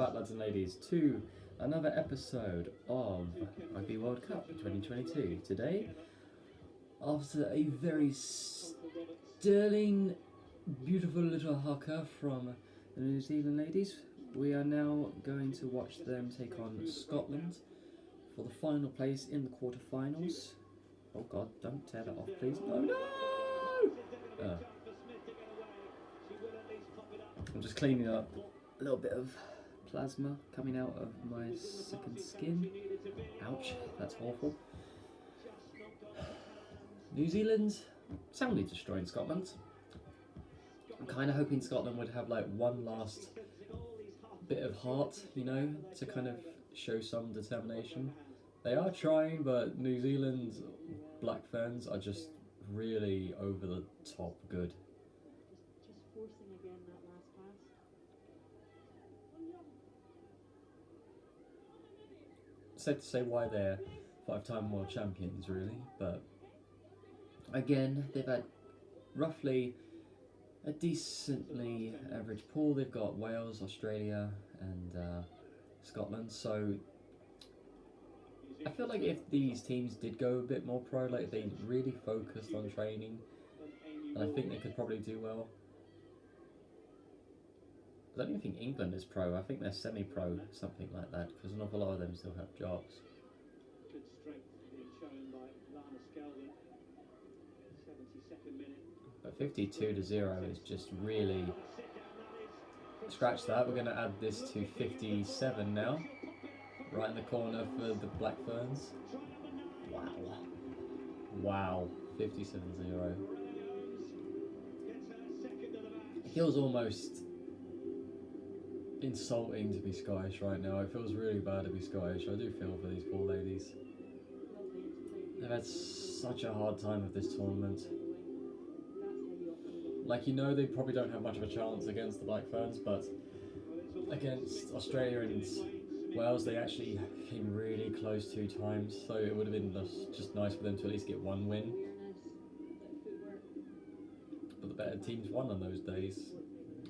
back, lads and ladies, to another episode of Rugby World Cup 2022. Today, after a very sterling, beautiful little haka from the New Zealand ladies, we are now going to watch them take on Scotland for the final place in the quarterfinals. Oh God, don't tear that off, please. No! I'm just cleaning up a little bit of plasma coming out of my second skin. Ouch, that's awful. New Zealand soundly destroying Scotland. I'm kind of hoping Scotland would have like one last bit of heart, you know, to kind of show some determination. They are trying, but New Zealand's Black Ferns are just really over the top good. Safe to say why they're 5-time world champions, really, but again, they've had roughly a decently average pool. They've got Wales, Australia, and Scotland, so I feel like if these teams did go a bit more pro, like they really focused on training, and I think they could probably do well. I don't even think England is pro. I think they're semi-pro, something like that, because an awful lot of them still have jobs. Good strength being shown by Lana Skelton. 72nd minute. But 52-0 is just really... Scratch that, we're going to add this to 57 now. Right in the corner for the Black Ferns. Wow. Wow, 57-0. It feels almost insulting to be Scottish right now. It feels really bad to be Scottish. I do feel for these poor ladies. They've had such a hard time with this tournament. Like, you know, they probably don't have much of a chance against the Black Ferns, but against Australia and Wales, they actually came really close 2 times, so it would have been just nice for them to at least get one win. But the better teams won on those days,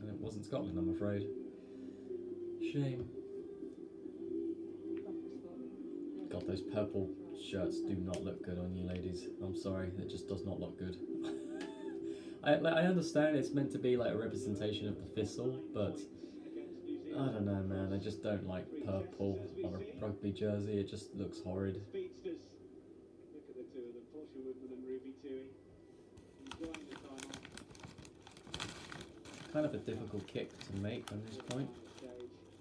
and it wasn't Scotland, I'm afraid. Shame. God, those purple shirts do not look good on you, ladies. I'm sorry, it just does not look good. I understand it's meant to be like a representation of the thistle, but I don't know, man. I just don't like purple on a rugby jersey. It just looks horrid. Look at the two of them, Portia Woodman and Ruby Tui. Enjoying the time off. Kind of a difficult kick to make on this point.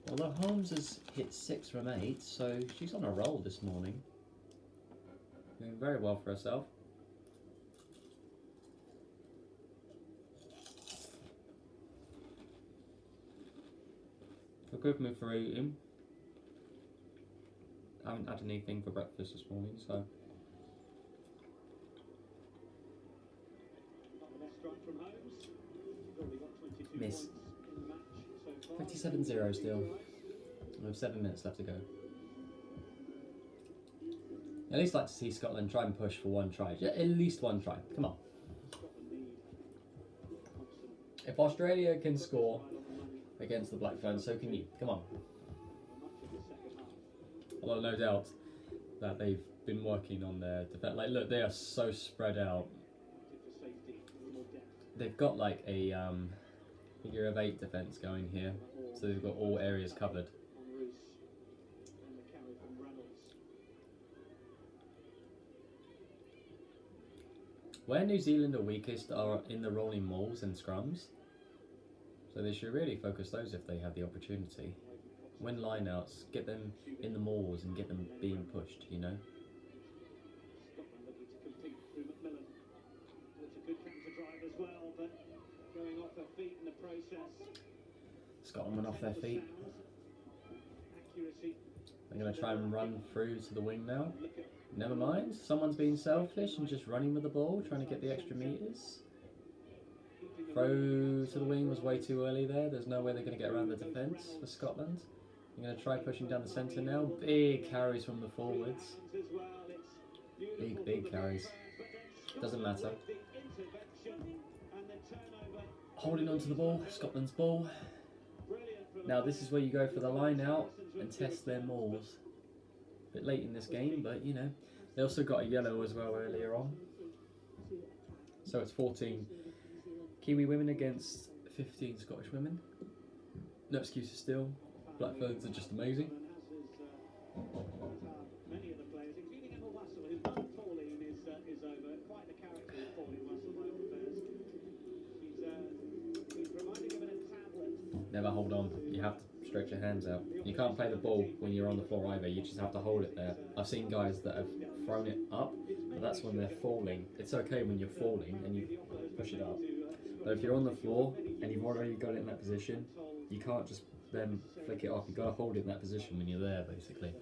Although Holmes has hit 6 from 8, so she's on a roll this morning. Doing very well for herself. Forgive me for eating. I haven't had anything for breakfast this morning, so. Miss. 57-0 still. We have 7 minutes left to go. At least like to see Scotland try and push for one try. At least one try. Come on. If Australia can score against the Black Ferns, so can you. Come on. Although no doubt that they've been working on their defense. Like, look, they are so spread out. They've got like a figure of 8 defense going here, so they've got all areas covered. Where New Zealand are weakest are in the rolling mauls and scrums, so they should really focus those if they have the opportunity. Win lineouts, get them in the mauls and get them being pushed, you know. Scotland looking to compete through McMillan. It's a good counter drive as well, but going off her feet in the process. Scotland went off their feet. Accuracy. They're going to try and run through to the wing now. Never mind, someone's being selfish and just running with the ball, trying to get the extra metres. Throw to the wing was way too early there. There's no way they're going to get around the defence for Scotland. They're going to try pushing down the centre now. Big carries from the forwards. Big carries. Doesn't matter. Holding on to the ball, Scotland's ball. Now this is where you go for the line out and test their mauls. A bit late in this game, but you know. They also got a yellow as well earlier on. So it's 14 Kiwi women against 15 Scottish women. No excuses still. Blackburns are just amazing. Many of the players, including Emma Wassel, who's not Pauline, is over. Quite the character, Pauline Wassel, my old affairs. She's reminding of a tablet. Never hold on. You have to stretch your hands out. You can't play the ball when you're on the floor either. You just have to hold it there. I've seen guys that have thrown it up, but that's when they're falling. It's okay when you're falling and you push it up. But if you're on the floor and you've already got it in that position, you can't just then flick it off. You've got to hold it in that position when you're there, basically.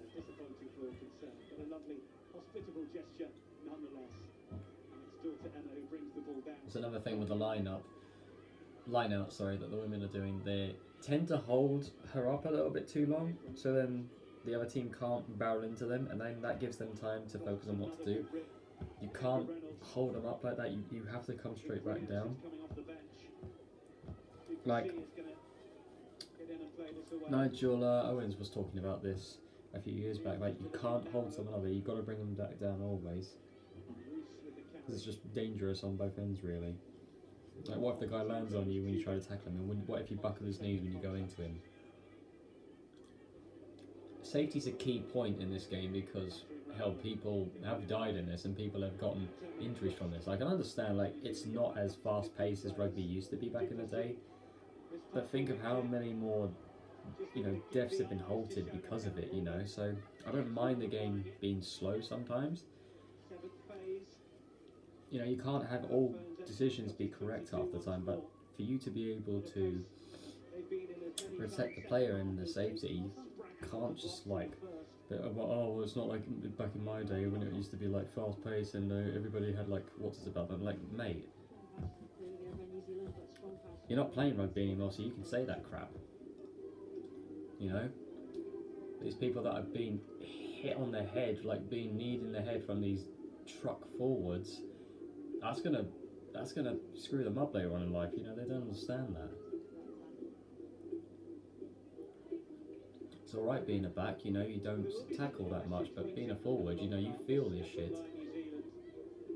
There's another thing with the line out, sorry, that the women are doing. They tend to hold her up a little bit too long, so then the other team can't barrel into them, and then that gives them time to focus on what to do. You can't hold them up like that. You have to come straight back down. Like Nigel Owens was talking about this a few years back. Like, you can't hold someone up. You've got to bring them back down always. It's just dangerous on both ends, really. Like, what if the guy lands on you when you try to tackle him, and what if you buckle his knees when you go into him? Safety's a key point in this game because, hell, people have died in this and people have gotten injuries from this. I can understand, like, it's not as fast-paced as rugby used to be back in the day, but think of how many more, you know, deaths have been halted because of it, you know, so I don't mind the game being slow sometimes. You know, you can't have all decisions be correct half the time, but for you to be able to protect the player and the safety, you can't just like, oh, well, it's not like back in my day when it used to be like fast paced and everybody had like what's it about them. Like, mate, you're not playing rugby anymore, so you can say that crap. You know, these people that have been hit on their head, like being kneed in the head from these truck forwards, that's gonna screw them up later on in life. You know, they don't understand that. It's alright being a back, you know, you don't tackle that much, but being a forward, you know, you feel this shit.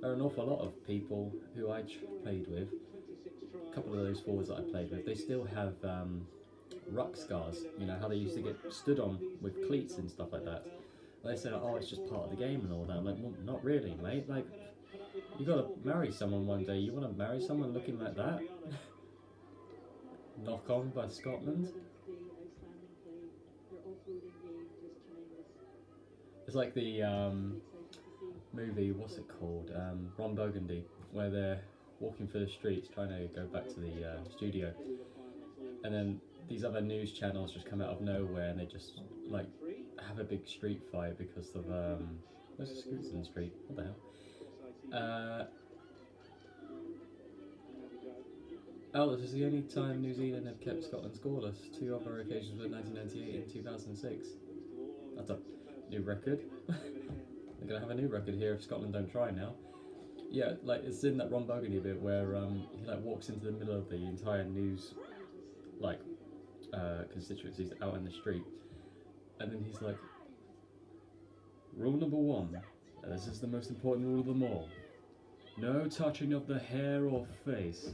There are an awful lot of people who I played with, a couple of those forwards that I played with, they still have ruck scars, you know, how they used to get stood on with cleats and stuff like that. They said, oh, it's just part of the game and all that. I'm like, well, not really, mate. Like, you got to marry someone one day. You want to marry someone looking like that? Knock on by Scotland. It's like the movie, what's it called? Ron Burgundy, where they're walking through the streets trying to go back to the studio. And then these other news channels just come out of nowhere and they just, like, have a big street fight because of, there's a scooters in the street. What the hell? Oh, this is the only time New Zealand have kept Scotland scoreless. Two other occasions were 1998 and 2006. That's a new record. They're going to have a new record here if Scotland don't try now. Yeah, like, it's in that Ron Burgundy bit where he, like, walks into the middle of the entire news, like, constituencies out in the street. And then he's like, rule number 1, and this is the most important rule of them all. No touching of the hair or face.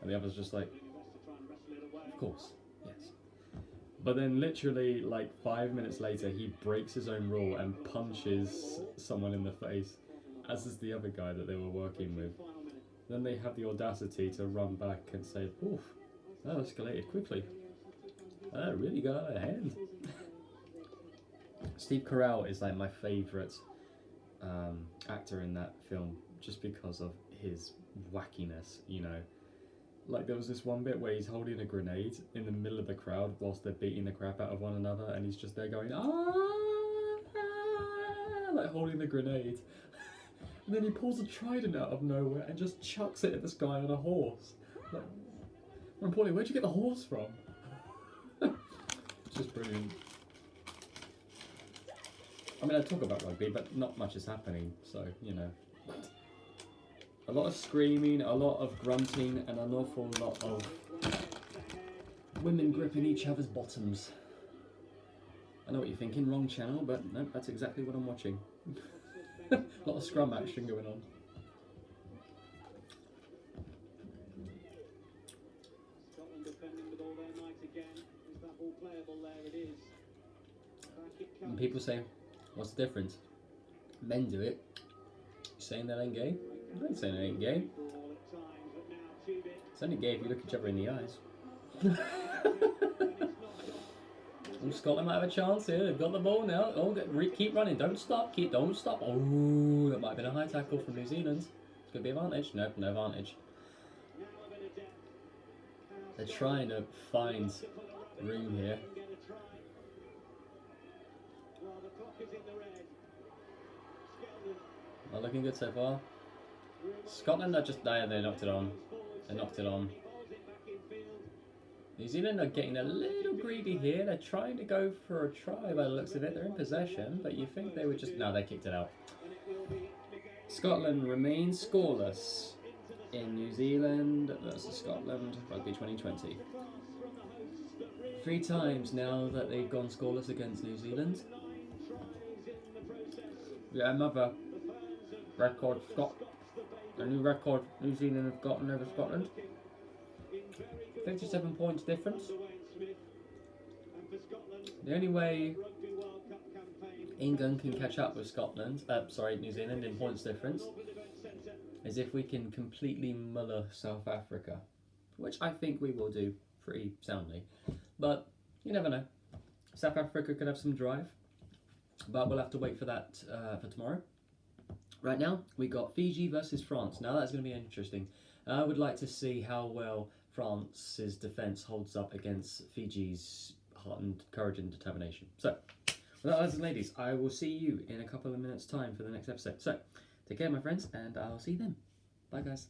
And the other's just like, of course, yes. But then literally like 5 minutes later, he breaks his own rule and punches someone in the face, as is the other guy that they were working with. Then they have the audacity to run back and say, oof, that escalated quickly. That really got out of hand. Steve Carell is like my favourite actor in that film, just because of his wackiness, you know. Like, there was this one bit where he's holding a grenade in the middle of the crowd whilst they're beating the crap out of one another, and he's just there going, like holding the grenade. And then he pulls a trident out of nowhere and just chucks it at this guy on a horse. Like, more importantly, where'd you get the horse from? It's just brilliant. I mean, I talk about rugby, but not much is happening, so, you know. A lot of screaming, a lot of grunting, and an awful lot of women gripping each other's bottoms. I know what you're thinking, wrong channel, but no, that's exactly what I'm watching. A lot of scrum action going on. Scotland defending with all their might again. Is that ball playable? There it is. Back it And comes. people say, what's the difference? Men do it. You saying that ain't gay? I ain't saying it ain't gay. It's only gay if you look each other in the eyes. Oh, Scotland might have a chance here. They've got the ball now. Oh, keep running. Don't stop. Don't stop. Oh, that might have been a high tackle from New Zealand. It's going to be advantage. Nope, no advantage. They're trying to find room here. Not looking good so far. Scotland are just there. They knocked it on. They knocked it on. New Zealand are getting a little greedy here. They're trying to go for a try by the looks of it. They're in possession, but you think they would just... No, they kicked it out. Scotland remains scoreless in New Zealand versus Scotland Rugby 2020. 3 times now that they've gone scoreless against New Zealand. Yeah, another record. A new record New Zealand have gotten over Scotland. 57 points difference. The only way England can catch up with New Zealand in points difference is if we can completely muller South Africa, which I think we will do pretty soundly. But you never know. South Africa could have some drive, but we'll have to wait for that for tomorrow. Right now, we got Fiji versus France. Now that's going to be interesting. I would like to see how well France's defence holds up against Fiji's heart and courage and determination. So, with that, lads and ladies, I will see you in a couple of minutes' time for the next episode. So, take care, my friends, and I'll see you then. Bye, guys.